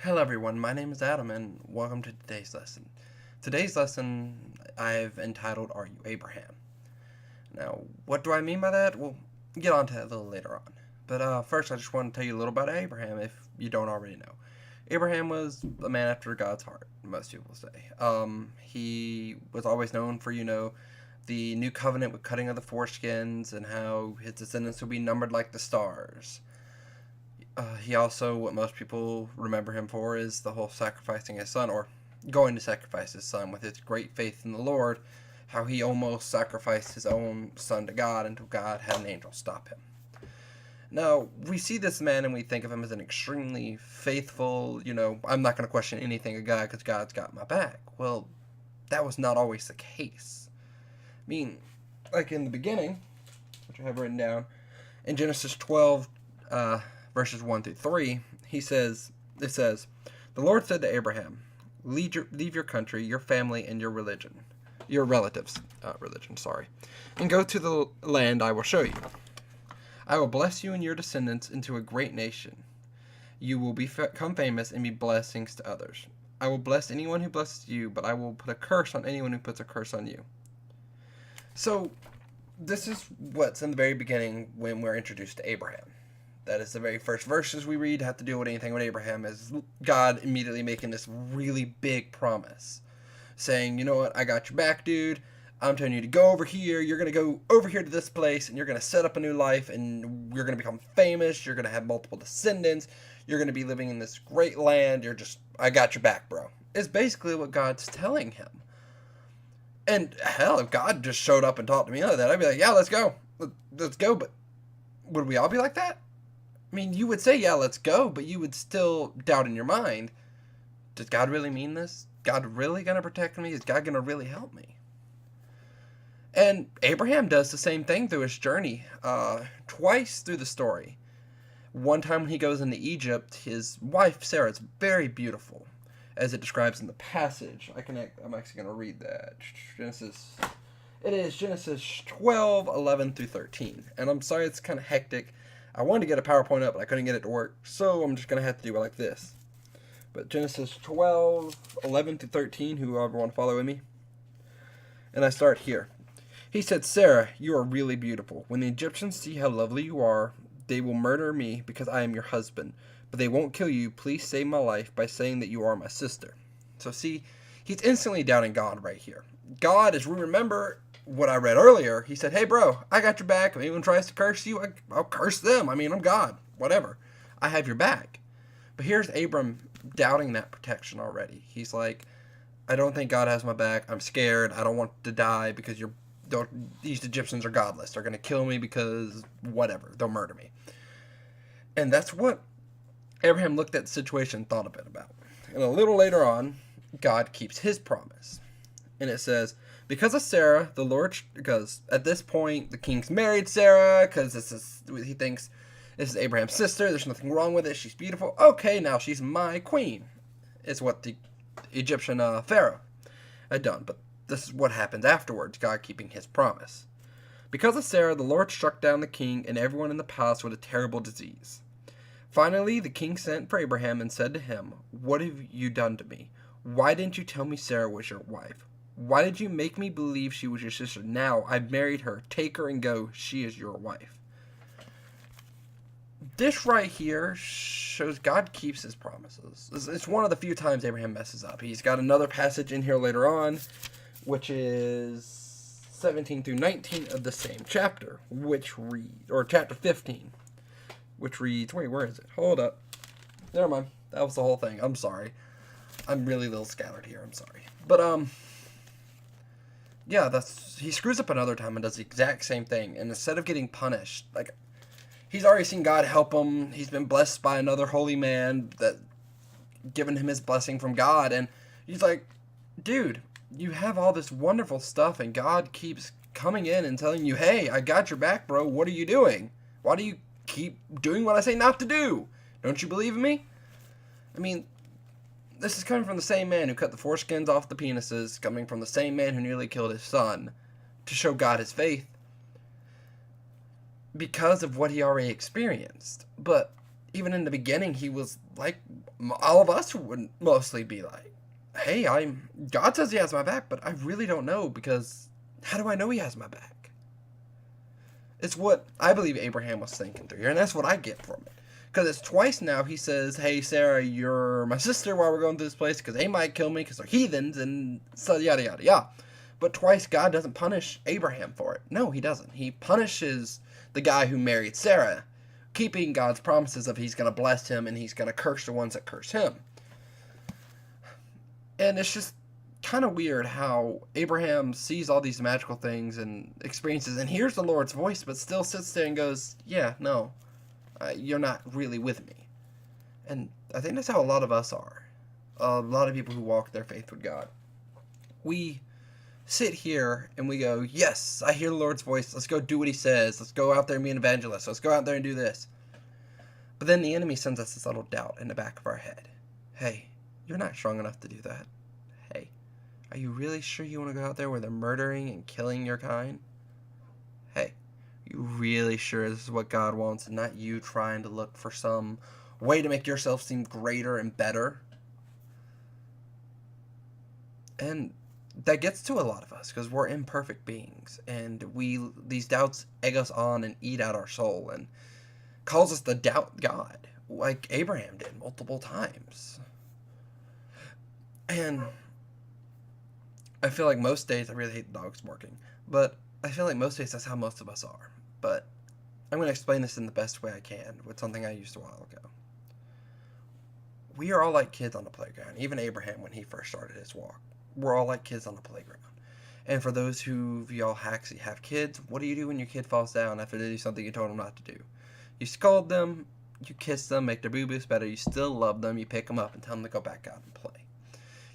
Hello everyone, my name is Adam and welcome to today's lesson. Today's lesson I've entitled Are You Abraham? Now, what do I mean by that? We'll get on to that a little later on. But first I just want to tell you a little about Abraham if you don't already know. Abraham was a man after God's heart, most people say. He was always known for, the new covenant with cutting of the foreskins and how his descendants will be numbered like the stars. He also, what most people remember him for, is the whole sacrificing his son, or going to sacrifice his son with his great faith in the Lord, how he almost sacrificed his own son to God until God had an angel stop him. Now, we see this man and we think of him as an extremely faithful, I'm not going to question anything of God because God's got my back. Well, that was not always the case. I mean, like in the beginning, which I have written down, in Genesis 12, verses 1 through 3, it says, The Lord said to Abraham, leave your country, your family, and your relatives, and go to the land I will show you. I will bless you and your descendants into a great nation. You will become famous and be blessings to others. I will bless anyone who blesses you, but I will put a curse on anyone who puts a curse on you. So, this is what's in the very beginning when we're introduced to Abraham. That is the very first verses we read have to do with anything with Abraham, is God immediately making this really big promise. Saying, you know what, I got your back, dude. I'm telling you to go over here. You're going to go over here to this place, and you're going to set up a new life, and you're going to become famous. You're going to have multiple descendants. You're going to be living in this great land. I got your back, bro. It's basically what God's telling him. And hell, if God just showed up and talked to me like that, I'd be like, yeah, let's go. Let's go. But would we all be like that? I mean, you would say, yeah, let's go, but you would still doubt in your mind, does God really mean this? God really going to protect me? Is God going to really help me? And Abraham does the same thing through his journey, twice through the story. One time when he goes into Egypt, his wife, Sarah, is very beautiful, as it describes in the passage. I'm actually going to read that. It is Genesis 12, 11 through 13. And I'm sorry it's kind of hectic. I wanted to get a PowerPoint up, but I couldn't get it to work, so I'm just going to have to do it like this. But Genesis 12, 11 through 13, whoever want to follow with me. And I start here. He said, Sarah, you are really beautiful. When the Egyptians see how lovely you are, they will murder me because I am your husband. But they won't kill you. Please save my life by saying that you are my sister. So see, he's instantly doubting God right here. God, as we remember what I read earlier, he said, hey bro, I got your back. If anyone tries to curse you, I'll curse them. I mean, I'm God. Whatever. I have your back. But here's Abram doubting that protection already. He's like, I don't think God has my back. I'm scared. I don't want to die because these Egyptians are godless. They're going to kill me because whatever. They'll murder me. And that's what Abraham looked at the situation and thought a bit about. And a little later on, God keeps his promise. And it says, because of Sarah, because at this point, the king's married Sarah, because he thinks this is Abraham's sister, there's nothing wrong with it, she's beautiful. Okay, now she's my queen, is what the Egyptian Pharaoh had done. But this is what happens afterwards, God keeping his promise. Because of Sarah, the Lord struck down the king and everyone in the palace with a terrible disease. Finally, the king sent for Abraham and said to him, what have you done to me? Why didn't you tell me Sarah was your wife? Why did you make me believe she was your sister? Now I've married her. Take her and go. She is your wife. This right here shows God keeps his promises. It's one of the few times Abraham messes up. He's got another passage in here later on, which is 17 through 19 of the same chapter, chapter 15, which reads, where is it? Hold up. Never mind. That was the whole thing. I'm sorry. I'm really a little scattered here. I'm sorry. But, yeah, he screws up another time and does the exact same thing. And instead of getting punished, like, he's already seen God help him. He's been blessed by another holy man that given him his blessing from God. And he's like, dude, you have all this wonderful stuff and God keeps coming in and telling you, hey, I got your back, bro. What are you doing? Why do you keep doing what I say not to do? Don't you believe in me? I mean, this is coming from the same man who cut the foreskins off the penises, coming from the same man who nearly killed his son, to show God his faith because of what he already experienced. But even in the beginning, he was like all of us would mostly be like, hey, God says he has my back, but I really don't know, because how do I know he has my back? It's what I believe Abraham was thinking through here, and that's what I get from it. Because it's twice now he says, hey, Sarah, you're my sister while we're going through this place, because they might kill me because they're heathens, and so yada, yada, yada. But twice God doesn't punish Abraham for it. No, he doesn't. He punishes the guy who married Sarah, keeping God's promises of he's going to bless him and he's going to curse the ones that curse him. And it's just kind of weird how Abraham sees all these magical things and experiences and hears the Lord's voice, but still sits there and goes, yeah, no, you're not really with me. And I think that's how a lot of us are. A lot of people who walk their faith with God. We sit here and we go, yes, I hear the Lord's voice. Let's go do what he says. Let's go out there and be an evangelist. Let's go out there and do this. But then the enemy sends us this little doubt in the back of our head. Hey, you're not strong enough to do that. Hey, are you really sure you want to go out there where they're murdering and killing your kind? Hey, are you really sure this is what God wants and not you trying to look for some way to make yourself seem greater and better? And that gets to a lot of us because we're imperfect beings, and these doubts egg us on and eat out our soul and cause us to doubt God, like Abraham did multiple times. And I feel like most days, I really hate the dogs barking, but I feel like most days that's how most of us are. But I'm going to explain this in the best way I can with something I used a while ago. We are all like kids on the playground, even Abraham when he first started his walk. We're all like kids on the playground. And for those who y'all actually have kids, what do you do when your kid falls down after they do something you told them not to do? You scold them, you kiss them, make their boo-boos better, you still love them, you pick them up and tell them to go back out and play.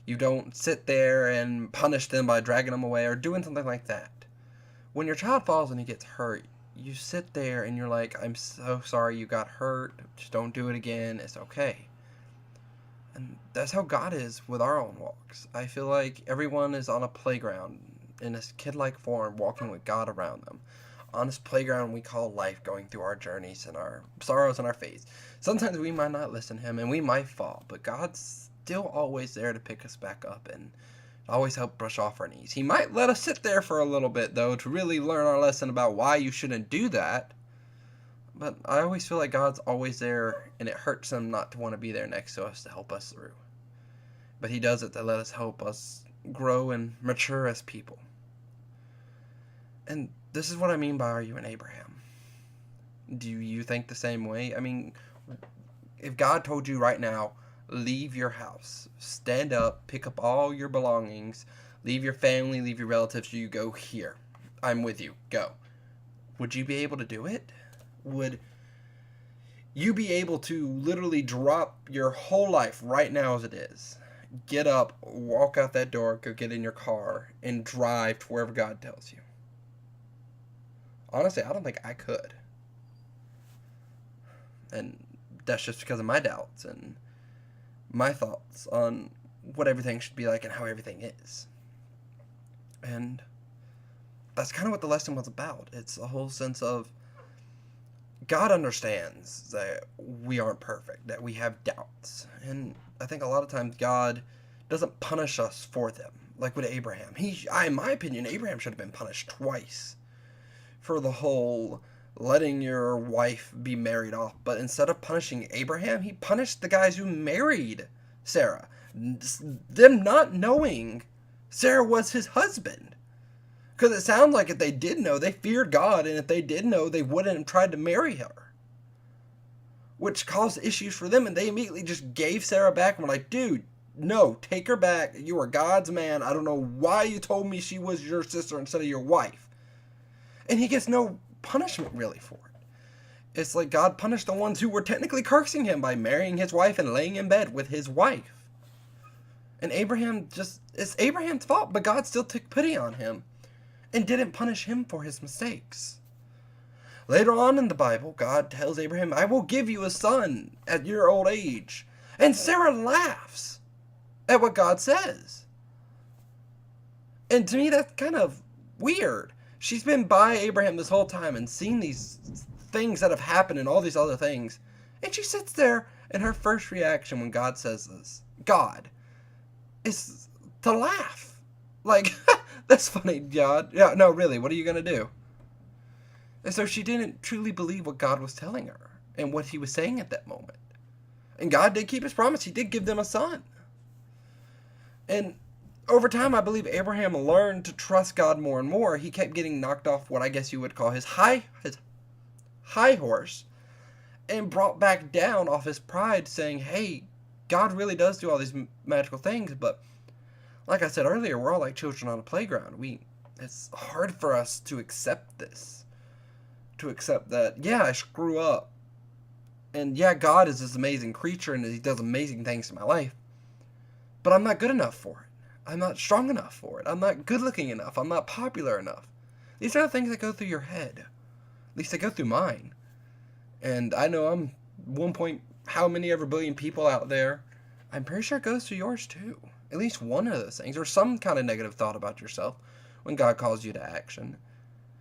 You don't sit there and punish them by dragging them away or doing something like that. When your child falls and he gets hurt, you sit there and you're like, I'm so sorry you got hurt, just don't do it again, it's okay. And that's how God is with our own walks. I feel like everyone is on a playground in this kid-like form, walking with God around them. On this playground we call life, going through our journeys and our sorrows and our faiths. Sometimes we might not listen to him and we might fall, but God's still always there to pick us back up and always help brush off our knees. He might let us sit there for a little bit, though, to really learn our lesson about why you shouldn't do that. But I always feel like God's always there, and it hurts him not to want to be there next to us to help us through. But he does it to let us help us grow and mature as people. And this is what I mean by Are You an Abraham? Do you think the same way? I mean, if God told you right now, leave your house, stand up, pick up all your belongings, leave your family, leave your relatives, you go here. I'm with you, go. Would you be able to do it? Would you be able to literally drop your whole life right now as it is, get up, walk out that door, go get in your car, and drive to wherever God tells you? Honestly, I don't think I could. And that's just because of my doubts and my thoughts on what everything should be like and how everything is. And that's kind of what the lesson was about. It's a whole sense of God understands that we aren't perfect, that we have doubts. And I think a lot of times God doesn't punish us for them, like with Abraham. In my opinion, Abraham should have been punished twice for the whole letting your wife be married off. But instead of punishing Abraham, he punished the guys who married Sarah. Them not knowing Sarah was his husband. Because it sounds like if they did know, they feared God, and if they did know, they wouldn't have tried to marry her. Which caused issues for them, and they immediately just gave Sarah back and were like, dude, no, take her back. You are God's man. I don't know why you told me she was your sister instead of your wife. And he gets no punishment really for it. It's like God punished the ones who were technically cursing him by marrying his wife and laying in bed with his wife. And it's Abraham's fault, but God still took pity on him and didn't punish him for his mistakes. Later on in the Bible, God tells Abraham, I will give you a son at your old age. And Sarah laughs at what God says. And to me, that's kind of weird. She's been by Abraham this whole time and seen these things that have happened and all these other things. And she sits there, and her first reaction when God says this, God, is to laugh. Like, that's funny, God. Yeah, no, really, what are you going to do? And so she didn't truly believe what God was telling her and what he was saying at that moment. And God did keep his promise. He did give them a son. And over time, I believe Abraham learned to trust God more and more. He kept getting knocked off what I guess you would call his high horse and brought back down off his pride, saying, hey, God really does do all these magical things, but like I said earlier, we're all like children on a playground. It's hard for us to accept this. To accept that, yeah, I screw up. And yeah, God is this amazing creature and he does amazing things in my life. But I'm not good enough for it. I'm not strong enough for it. I'm not good looking enough. I'm not popular enough. These are the things that go through your head. At least they go through mine. And I know I'm how many ever billion people out there. I'm pretty sure it goes through yours too. At least one of those things. Or some kind of negative thought about yourself when God calls you to action.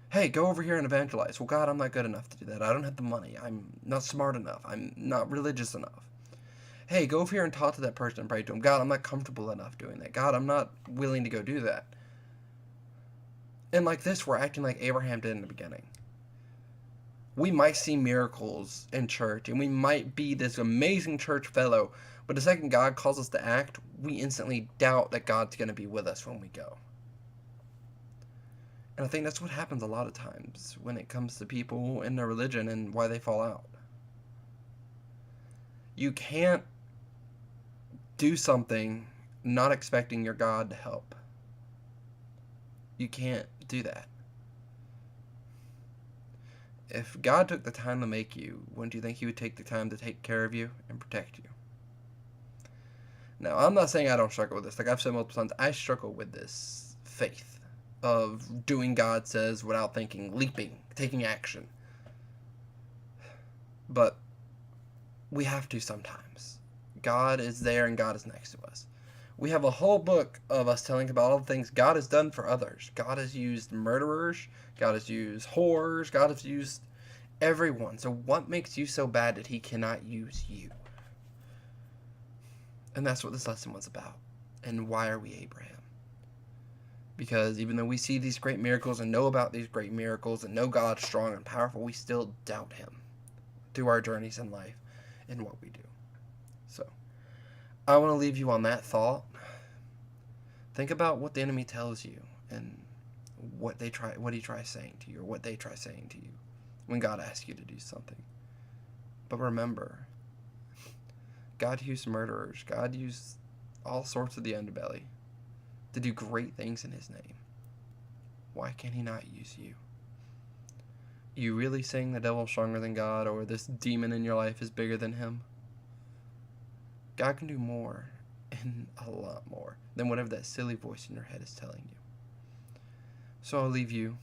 Hey, go over here and evangelize. Well, God, I'm not good enough to do that. I don't have the money. I'm not smart enough. I'm not religious enough. Hey, go over here and talk to that person and pray to him. God, I'm not comfortable enough doing that. God, I'm not willing to go do that. And like this, we're acting like Abraham did in the beginning. We might see miracles in church, and we might be this amazing church fellow, but the second God calls us to act, we instantly doubt that God's going to be with us when we go. And I think that's what happens a lot of times when it comes to people in their religion and why they fall out. You can't do something not expecting your God to help. You can't do that. If God took the time to make you, wouldn't you think he would take the time to take care of you and protect you? Now, I'm not saying I don't struggle with this. Like I've said multiple times, I struggle with this faith of doing God says without thinking, leaping, taking action. But we have to sometimes. God is there and God is next to us. We have a whole book of us telling about all the things God has done for others. God has used murderers. God has used whores. God has used everyone. So what makes you so bad that he cannot use you? And that's what this lesson was about. And why are we Abraham? Because even though we see these great miracles and know about these great miracles and know God's strong and powerful, we still doubt him through our journeys in life and what we do. So I want to leave you on that thought. Think about what the enemy tells you and what he tries saying to you, or what they try saying to you when God asks you to do something. But remember, God used murderers. God used all sorts of the underbelly to do great things in his name. Why can he not use you? You really saying the devil's stronger than God, or this demon in your life is bigger than him? God can do more, and a lot more, than whatever that silly voice in your head is telling you. So I'll leave you,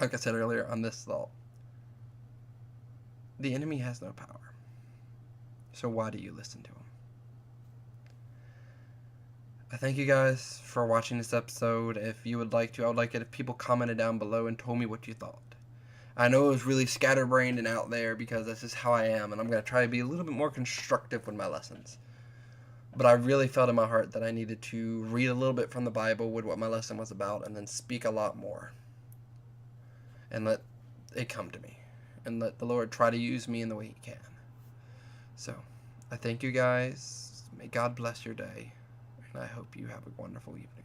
like I said earlier, on this thought. The enemy has no power. So why do you listen to him? I thank you guys for watching this episode. If you would like to, I would like it if people commented down below and told me what you thought. I know it was really scatterbrained and out there because this is how I am, and I'm going to try to be a little bit more constructive with my lessons. But I really felt in my heart that I needed to read a little bit from the Bible with what my lesson was about, and then speak a lot more. And let it come to me. And let the Lord try to use me in the way he can. So, I thank you guys. May God bless your day. And I hope you have a wonderful evening.